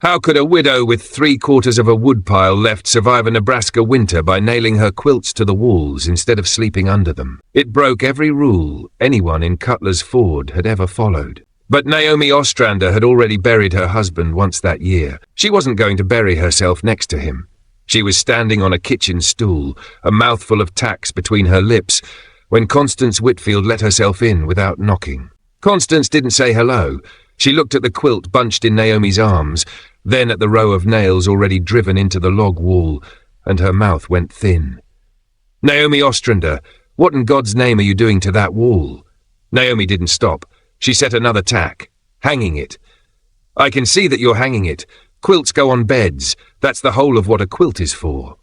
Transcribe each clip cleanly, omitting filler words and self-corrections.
How could a widow with 3/4 of a woodpile left survive a Nebraska winter by nailing her quilts to the walls instead of sleeping under them? It broke every rule anyone in Cutler's Ford had ever followed. But Naomi Ostrander had already buried her husband once that year. She wasn't going to bury herself next to him. She was standing on a kitchen stool, a mouthful of tacks between her lips, when Constance Whitfield let herself in without knocking. Constance didn't say hello. She looked at the quilt bunched in Naomi's arms, then at the row of nails already driven into the log wall, and her mouth went thin. "Naomi Ostrander, what in God's name are you doing to that wall?" Naomi didn't stop. She set another tack, hanging it. "I can see that you're hanging it. Quilts go on beds. That's the whole of what a quilt is for."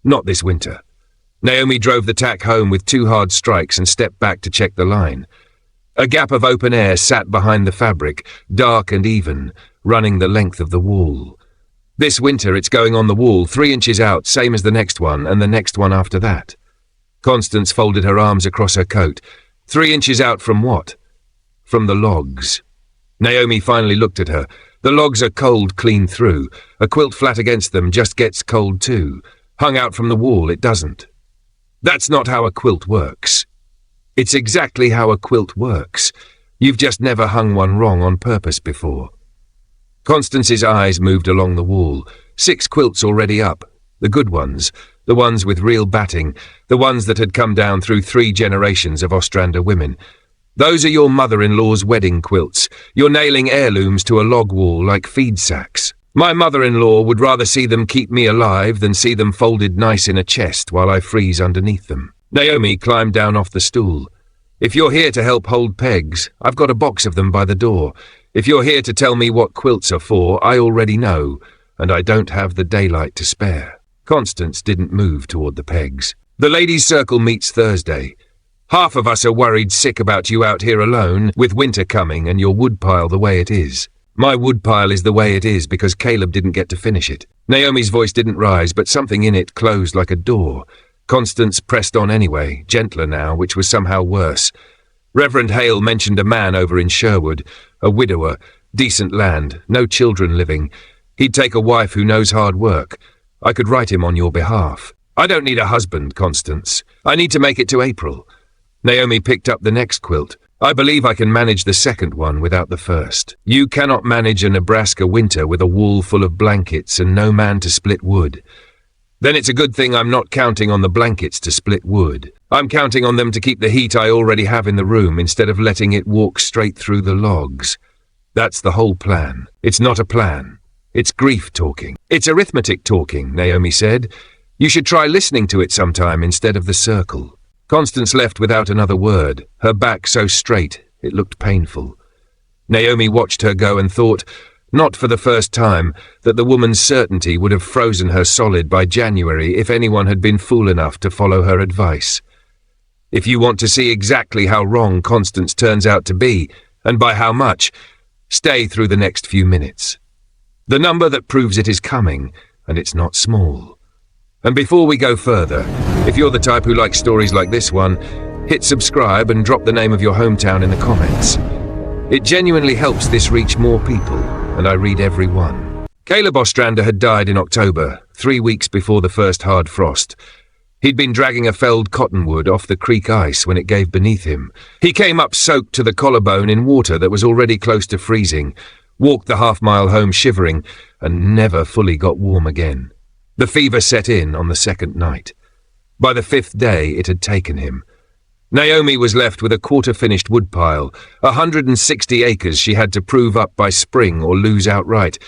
"Not this winter." Naomi drove the tack home with 2 hard strikes and stepped back to check the line. A gap of open air sat behind the fabric, dark and even, running the length of the wall. "This winter it's going on the wall 3 inches out, same as the next one and the next one after that." Constance folded her arms across her coat. 3 inches out from what? From the logs. Naomi finally looked at her. The logs are cold clean through. A quilt flat against them just gets cold too. Hung out from the wall, it doesn't. "That's not how a quilt works." "It's exactly how a quilt works. You've just never hung one wrong on purpose before." Constance's eyes moved along the wall. 6 quilts already up. The good ones. The ones with real batting. The ones that had come down through 3 generations of Ostrander women. "Those are your mother-in-law's wedding quilts. You're nailing heirlooms to a log wall like feed sacks. My mother-in-law would rather see them keep me alive than see them folded nice in a chest while I freeze underneath them." Naomi climbed down off the stool. "If you're here to help hold pegs, I've got a box of them by the door. If you're here to tell me what quilts are for, I already know, and I don't have the daylight to spare." Constance didn't move toward the pegs. "The ladies' circle meets Thursday. Half of us are worried sick about you out here alone, with winter coming and your woodpile the way it is. My woodpile is the way it is because Caleb didn't get to finish it." Naomi's voice didn't rise, but something in it closed like a door. Constance pressed on anyway, gentler now, which was somehow worse. "Reverend Hale mentioned a man over in Sherwood, a widower, decent land, no children living. He'd take a wife who knows hard work. I could write him on your behalf." "I don't need a husband, Constance. I need to make it to April." Naomi picked up the next quilt. "I believe I can manage the second one without the first." "You cannot manage a Nebraska winter with a wall full of blankets and no man to split wood." "Then it's a good thing I'm not counting on the blankets to split wood. I'm counting on them to keep the heat I already have in the room instead of letting it walk straight through the logs. That's the whole plan. It's not a plan. It's grief talking." "It's arithmetic talking," Naomi said. "You should try listening to it sometime instead of the circle." Constance left without another word, her back so straight it looked painful. Naomi watched her go and thought, not for the first time, that the woman's certainty would have frozen her solid by January if anyone had been fool enough to follow her advice. If you want to see exactly how wrong Constance turns out to be, and by how much, stay through the next few minutes. The number that proves it is coming, and it's not small. And before we go further, if you're the type who likes stories like this one, hit subscribe and drop the name of your hometown in the comments. It genuinely helps this reach more people, and I read every one. Caleb Ostrander had died in October, 3 weeks before the first hard frost. He'd been dragging a felled cottonwood off the creek ice when it gave beneath him. He came up soaked to the collarbone in water that was already close to freezing, walked the half-mile home shivering, and never fully got warm again. The fever set in on the 2nd night. By the 5th day it had taken him. Naomi was left with a quarter-finished woodpile, 160 acres she had to prove up by spring or lose outright,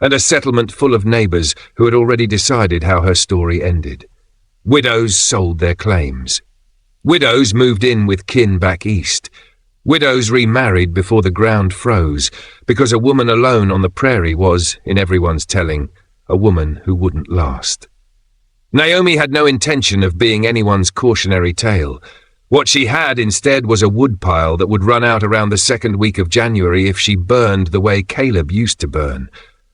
and a settlement full of neighbours who had already decided how her story ended. Widows sold their claims. Widows moved in with kin back east. Widows remarried before the ground froze, because a woman alone on the prairie was, in everyone's telling, a woman who wouldn't last. Naomi had no intention of being anyone's cautionary tale. What she had instead was a woodpile that would run out around the 2nd week of January if she burned the way Caleb used to burn.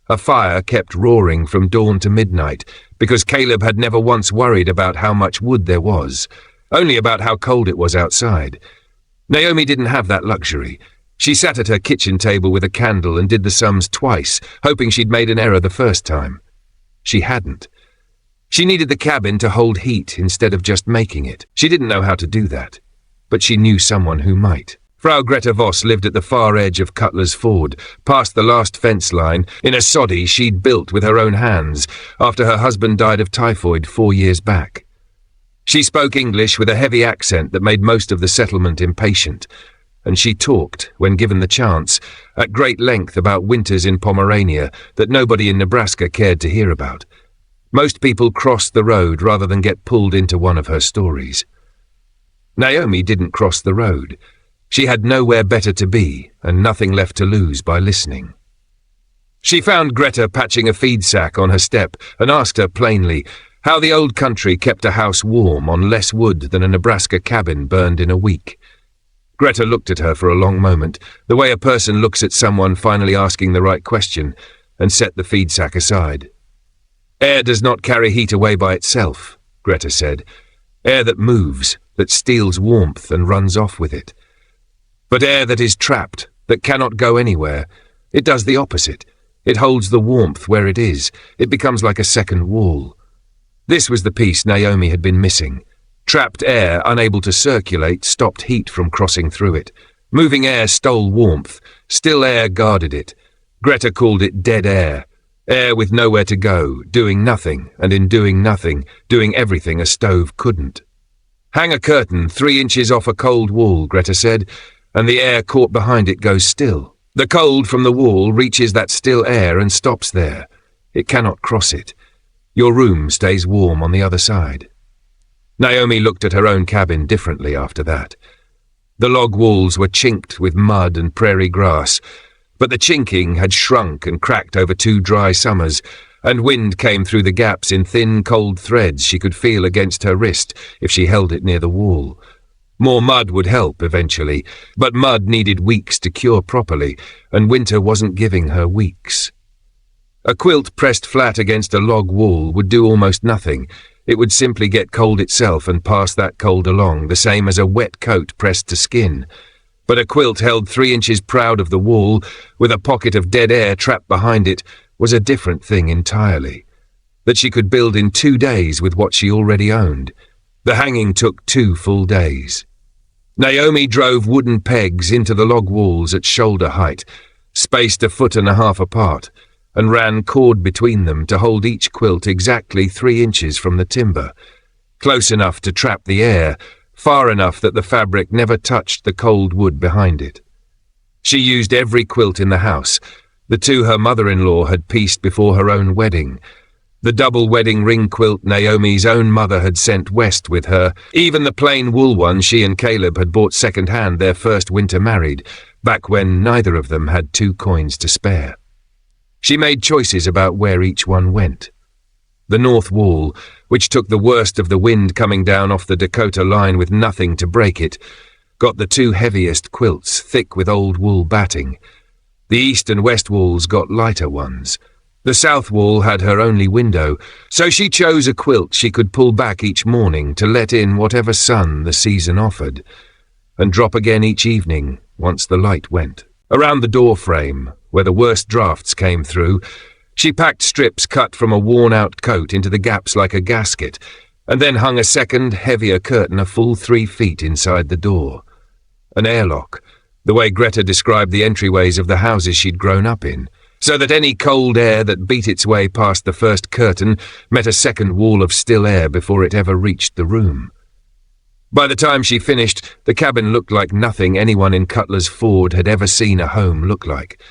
A fire kept roaring from dawn to midnight, because Caleb had never once worried about how much wood there was, only about how cold it was outside. Naomi didn't have that luxury. She sat at her kitchen table with a candle and did the sums twice, hoping she'd made an error the first time. She hadn't. She needed the cabin to hold heat instead of just making it. She didn't know how to do that, but she knew someone who might. Frau Greta Voss lived at the far edge of Cutler's Ford, past the last fence line, in a soddy she'd built with her own hands after her husband died of typhoid 4 years back. She spoke English with a heavy accent that made most of the settlement impatient, and she talked, when given the chance, at great length about winters in Pomerania that nobody in Nebraska cared to hear about. Most people crossed the road rather than get pulled into one of her stories. Naomi didn't cross the road. She had nowhere better to be, and nothing left to lose by listening. She found Greta patching a feed sack on her step and asked her plainly how the old country kept a house warm on less wood than a Nebraska cabin burned in a week. Greta looked at her for a long moment, the way a person looks at someone finally asking the right question, and set the feed sack aside. Air does not carry heat away by itself, Greta said. Air that moves, that steals warmth and runs off with it. But air that is trapped, that cannot go anywhere, it does the opposite. It holds the warmth where it is. It becomes like a second wall. This was the piece Naomi had been missing. Trapped air, unable to circulate, stopped heat from crossing through it. Moving air stole warmth. Still air guarded it. Greta called it dead air. Air with nowhere to go, doing nothing, and in doing nothing, doing everything a stove couldn't. Hang a curtain 3 inches off a cold wall, Greta said, and the air caught behind it goes still. The cold from the wall reaches that still air and stops there. It cannot cross it. Your room stays warm on the other side. Naomi looked at her own cabin differently after that. The log walls were chinked with mud and prairie grass, but the chinking had shrunk and cracked over 2 dry summers, and wind came through the gaps in thin, cold threads she could feel against her wrist if she held it near the wall. More mud would help eventually, but mud needed weeks to cure properly, and winter wasn't giving her weeks. A quilt pressed flat against a log wall would do almost nothing. It would simply get cold itself and pass that cold along, the same as a wet coat pressed to skin. But a quilt held 3 inches proud of the wall, with a pocket of dead air trapped behind it, was a different thing entirely. That she could build in 2 days with what she already owned. The hanging took 2 full days. Naomi drove wooden pegs into the log walls at shoulder height, spaced 1.5 feet apart, and ran cord between them to hold each quilt exactly 3 inches from the timber, close enough to trap the air, far enough that the fabric never touched the cold wood behind it. She used every quilt in the house, the 2 her mother-in-law had pieced before her own wedding, the double wedding ring quilt Naomi's own mother had sent west with her, even the plain wool one she and Caleb had bought second-hand their first winter married, back when neither of them had 2 coins to spare. She made choices about where each one went. The north wall, which took the worst of the wind coming down off the Dakota line with nothing to break it, got the 2 heaviest quilts, thick with old wool batting. The east and west walls got lighter ones. The south wall had her only window, so she chose a quilt she could pull back each morning to let in whatever sun the season offered, and drop again each evening once the light went. Around the door frame, where the worst drafts came through, she packed strips cut from a worn-out coat into the gaps like a gasket, and then hung a second, heavier curtain a full 3 feet inside the door. An airlock, the way Greta described the entryways of the houses she'd grown up in, so that any cold air that beat its way past the first curtain met a second wall of still air before it ever reached the room. By the time she finished, the cabin looked like nothing anyone in Cutler's Ford had ever seen a home look like.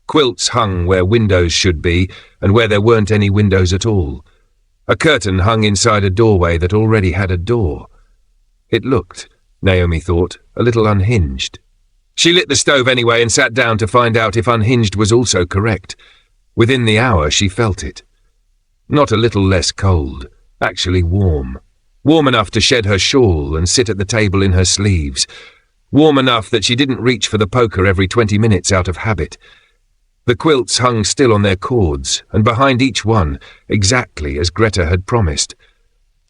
Quilts hung where windows should be, and where there weren't any windows at all. A curtain hung inside a doorway that already had a door. It looked, Naomi thought, a little unhinged. She lit the stove anyway and sat down to find out if unhinged was also correct. Within the hour she felt it. Not a little less cold, actually warm. Warm enough to shed her shawl and sit at the table in her sleeves. Warm enough that she didn't reach for the poker every 20 minutes out of habit. The quilts hung still on their cords, and behind each one, exactly as Greta had promised.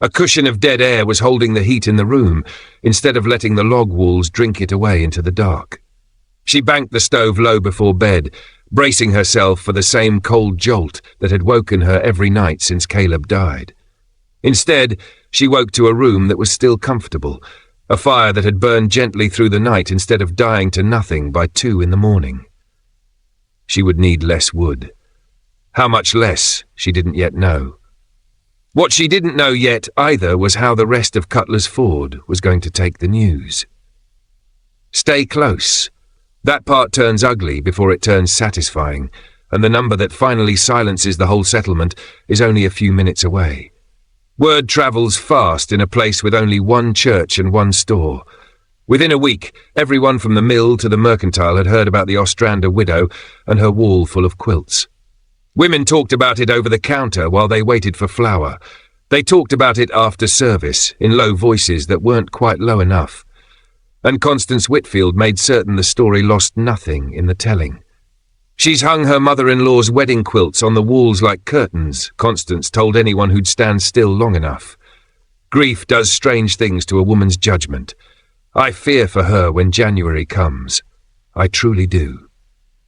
A cushion of dead air was holding the heat in the room, instead of letting the log walls drink it away into the dark. She banked the stove low before bed, bracing herself for the same cold jolt that had woken her every night since Caleb died. Instead, she woke to a room that was still comfortable, a fire that had burned gently through the night instead of dying to nothing by 2 in the morning. She would need less wood. How much less, she didn't yet know. What she didn't know yet either was how the rest of Cutler's Ford was going to take the news. Stay close. That part turns ugly before it turns satisfying, and the number that finally silences the whole settlement is only a few minutes away. Word travels fast in a place with only one church and one store. Within a week, everyone from the mill to the mercantile had heard about the Ostrander widow and her wall full of quilts. Women talked about it over the counter while they waited for flour. They talked about it after service, in low voices that weren't quite low enough. And Constance Whitfield made certain the story lost nothing in the telling. "She's hung her mother-in-law's wedding quilts on the walls like curtains," Constance told anyone who'd stand still long enough. "Grief does strange things to a woman's judgment. I fear for her when January comes. I truly do."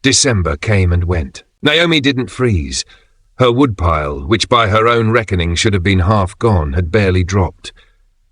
December came and went. Naomi didn't freeze. Her woodpile, which by her own reckoning should have been half gone, had barely dropped.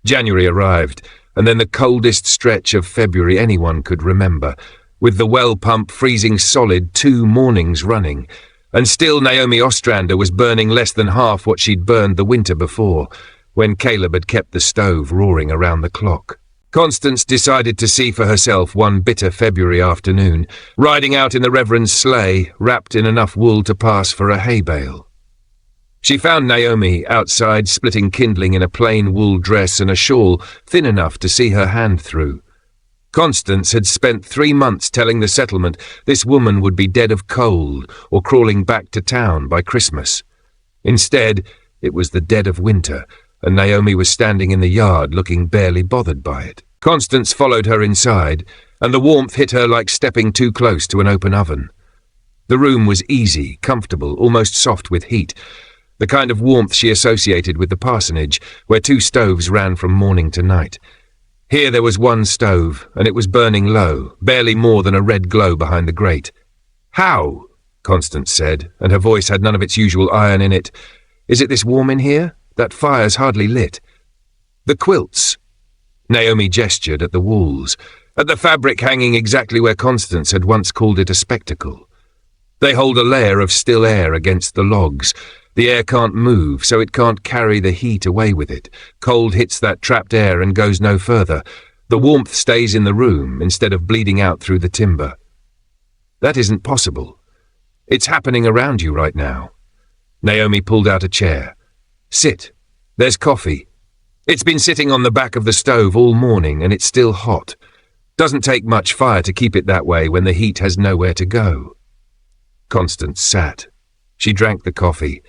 January arrived, and then the coldest stretch of February anyone could remember, with the well pump freezing solid 2 mornings running, and still Naomi Ostrander was burning less than half what she'd burned the winter before, when Caleb had kept the stove roaring around the clock. Constance decided to see for herself one bitter February afternoon, riding out in the Reverend's sleigh, wrapped in enough wool to pass for a hay bale. She found Naomi outside splitting kindling in a plain wool dress and a shawl thin enough to see her hand through. Constance had spent 3 months telling the settlement this woman would be dead of cold or crawling back to town by Christmas. Instead, it was the dead of winter, and Naomi was standing in the yard looking barely bothered by it. Constance followed her inside, and the warmth hit her like stepping too close to an open oven. The room was easy, comfortable, almost soft with heat, the kind of warmth she associated with the parsonage, where 2 stoves ran from morning to night. Here there was one stove, and it was burning low, barely more than a red glow behind the grate. "How?" Constance said, and her voice had none of its usual iron in it. "Is it this warm in here? That fire's hardly lit." "The quilts." Naomi gestured at the walls, at the fabric hanging exactly where Constance had once called it a spectacle. "They hold a layer of still air against the logs. The air can't move, so it can't carry the heat away with it. Cold hits that trapped air and goes no further. The warmth stays in the room instead of bleeding out through the timber." "That isn't possible. It's happening around you right now." Naomi pulled out a chair. "Sit. There's coffee. It's been sitting on the back of the stove all morning and it's still hot. Doesn't take much fire to keep it that way when the heat has nowhere to go." Constance sat. She drank the coffee.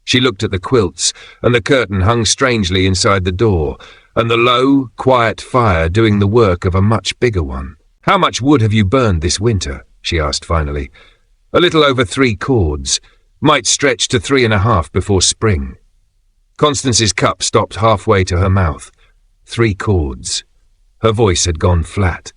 She looked at the quilts, and the curtain hung strangely inside the door, and the low, quiet fire doing the work of a much bigger one. "How much wood have you burned this winter?" she asked finally. "A little over 3 cords. Might stretch to 3.5 before spring." Constance's cup stopped halfway to her mouth. 3 cords. Her voice had gone flat.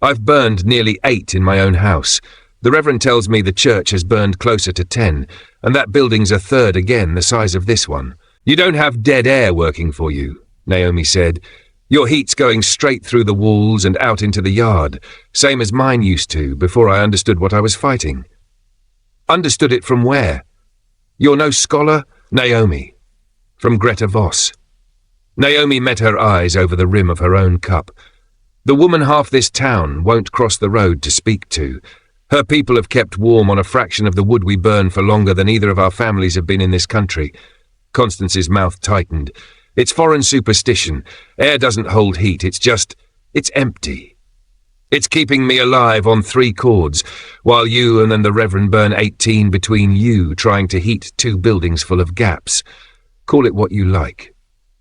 "I've burned nearly 8 in my own house. The Reverend tells me the church has burned closer to 10, and that building's a third again the size of this one. You don't have dead air working for you," Naomi said. "Your heat's going straight through the walls and out into the yard, same as mine used to before I understood what I was fighting." "Understood it from where?" "You're no scholar?" "Naomi. From Greta Voss." Naomi met her eyes over the rim of her own cup. "The woman half this town won't cross the road to speak to. Her people have kept warm on a fraction of the wood we burn for longer than either of our families have been in this country." Constance's mouth tightened. "It's foreign superstition. Air doesn't hold heat, it's empty. It's keeping me alive on 3 cords, while you and then the Reverend burn 18 between you trying to heat 2 buildings full of gaps. Call it what you like.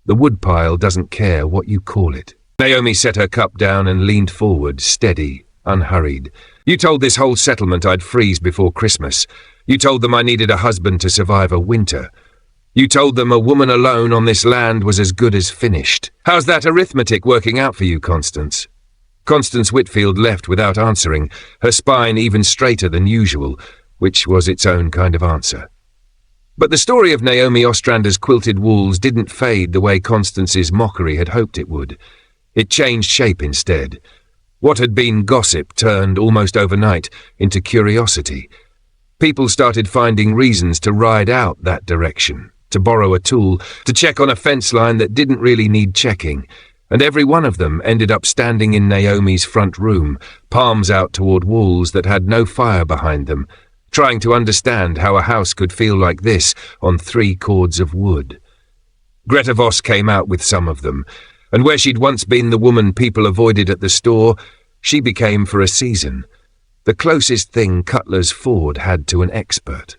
The woodpile doesn't care what you call it." Naomi set her cup down and leaned forward, steady, unhurried. "You told this whole settlement I'd freeze before Christmas. You told them I needed a husband to survive a winter. You told them a woman alone on this land was as good as finished. How's that arithmetic working out for you, Constance?" Constance Whitfield left without answering, her spine even straighter than usual, which was its own kind of answer. But the story of Naomi Ostrander's quilted walls didn't fade the way Constance's mockery had hoped it would. It changed shape instead. What had been gossip turned almost overnight into curiosity. People started finding reasons to ride out that direction, to borrow a tool, to check on a fence line that didn't really need checking, and every one of them ended up standing in Naomi's front room, palms out toward walls that had no fire behind them, trying to understand how a house could feel like this on 3 cords of wood. Greta Voss came out with some of them, and where she'd once been the woman people avoided at the store, she became for a season the closest thing Cutler's Ford had to an expert.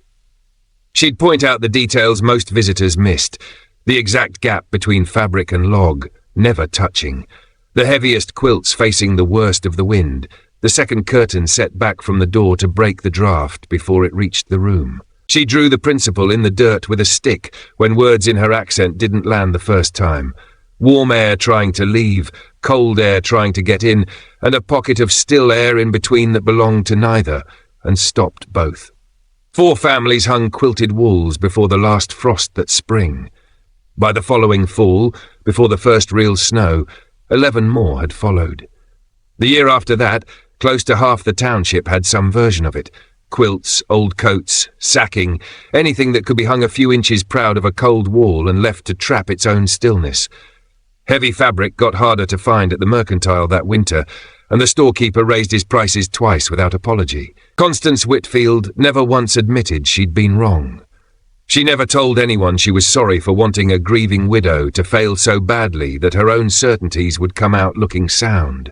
She'd point out the details most visitors missed, the exact gap between fabric and log, never touching, the heaviest quilts facing the worst of the wind, the second curtain set back from the door to break the draft before it reached the room. She drew the principal in the dirt with a stick when words in her accent didn't land the first time. Warm air trying to leave, cold air trying to get in, and a pocket of still air in between that belonged to neither, and stopped both. 4 families hung quilted walls before the last frost that spring. By the following fall, before the first real snow, 11 more had followed. The year after that, close to half the township had some version of it. Quilts, old coats, sacking, anything that could be hung a few inches proud of a cold wall and left to trap its own stillness. Heavy fabric got harder to find at the mercantile that winter, and the storekeeper raised his prices twice without apology. Constance Whitfield never once admitted she'd been wrong. She never told anyone she was sorry for wanting a grieving widow to fail so badly that her own certainties would come out looking sound.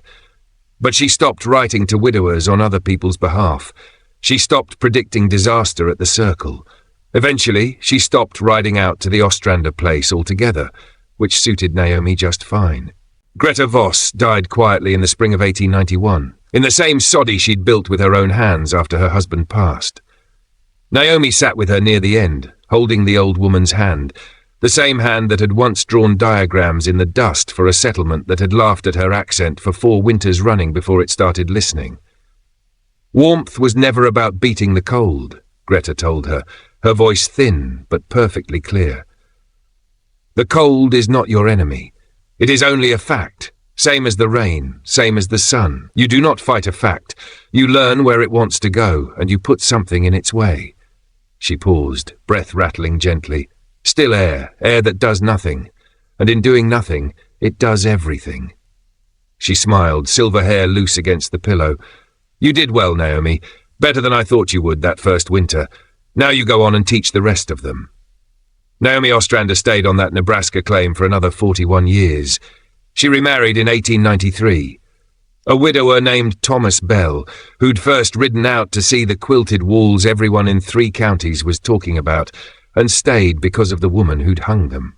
But she stopped writing to widowers on other people's behalf. She stopped predicting disaster at the Circle. Eventually, she stopped riding out to the Ostrander place altogether, which suited Naomi just fine. Greta Voss died quietly in the spring of 1891, in the same soddy she'd built with her own hands after her husband passed. Naomi sat with her near the end, holding the old woman's hand, the same hand that had once drawn diagrams in the dust for a settlement that had laughed at her accent for 4 winters running before it started listening. Warmth was never about beating the cold, Greta told her, her voice thin but perfectly clear. The cold is not your enemy. It is only a fact, same as the rain, same as the sun. You do not fight a fact. You learn where it wants to go, and you put something in its way. She paused, breath rattling gently. Still air, air that does nothing. And in doing nothing, it does everything. She smiled, silver hair loose against the pillow. You did well, Naomi. Better than I thought you would that first winter. Now you go on and teach the rest of them. Naomi Ostrander stayed on that Nebraska claim for another 41 years. She remarried in 1893. A widower named Thomas Bell, who'd first ridden out to see the quilted walls everyone in 3 counties was talking about, and stayed because of the woman who'd hung them.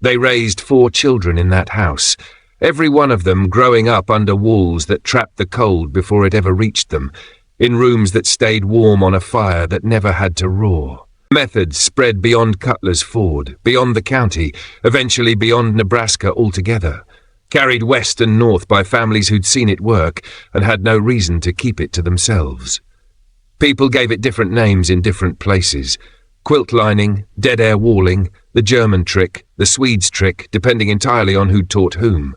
They raised 4 children in that house, every one of them growing up under walls that trapped the cold before it ever reached them, in rooms that stayed warm on a fire that never had to roar. Methods spread beyond Cutler's Ford, beyond the county, eventually beyond Nebraska altogether, carried west and north by families who'd seen it work and had no reason to keep it to themselves. People gave it different names in different places. Quilt lining, dead air walling, the German trick, the Swede's trick, depending entirely on who taught whom.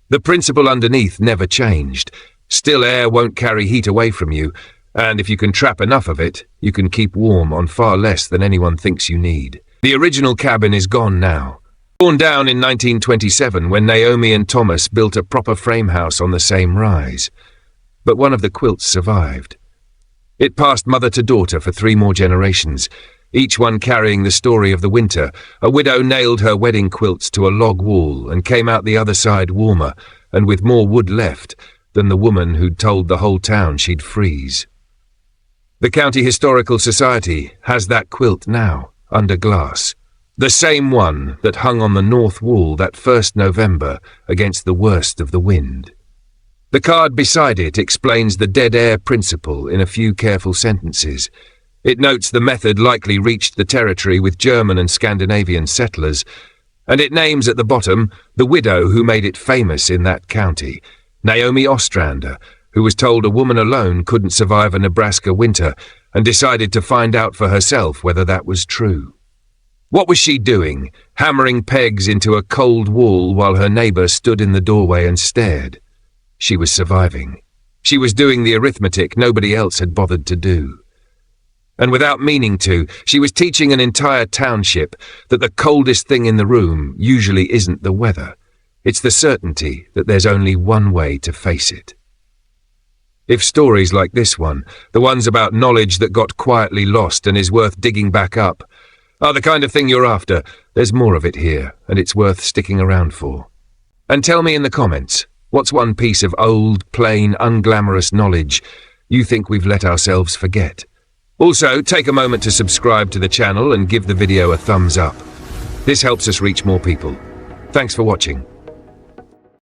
The principle underneath never changed. Still air won't carry heat away from you, and if you can trap enough of it, you can keep warm on far less than anyone thinks you need. The original cabin is gone now. Torn down in 1927 when Naomi and Thomas built a proper frame house on the same rise. But one of the quilts survived. It passed mother to daughter for 3 more generations, each one carrying the story of the winter. A widow nailed her wedding quilts to a log wall and came out the other side warmer and with more wood left than the woman who'd told the whole town she'd freeze. The County Historical Society has that quilt now, under glass. The same one that hung on the north wall that first November against the worst of the wind. The card beside it explains the dead air principle in a few careful sentences. It notes the method likely reached the territory with German and Scandinavian settlers, and it names at the bottom the widow who made it famous in that county. Naomi Ostrander, who was told a woman alone couldn't survive a Nebraska winter and decided to find out for herself whether that was true. What was she doing, hammering pegs into a cold wall while her neighbor stood in the doorway and stared? She was surviving. She was doing the arithmetic nobody else had bothered to do. And without meaning to, she was teaching an entire township that the coldest thing in the room usually isn't the weather. It's the certainty that there's only one way to face it. If stories like this one, the ones about knowledge that got quietly lost and is worth digging back up, are the kind of thing you're after, there's more of it here, and it's worth sticking around for. And tell me in the comments, what's one piece of old, plain, unglamorous knowledge you think we've let ourselves forget? Also, take a moment to subscribe to the channel and give the video a thumbs up. This helps us reach more people. Thanks for watching.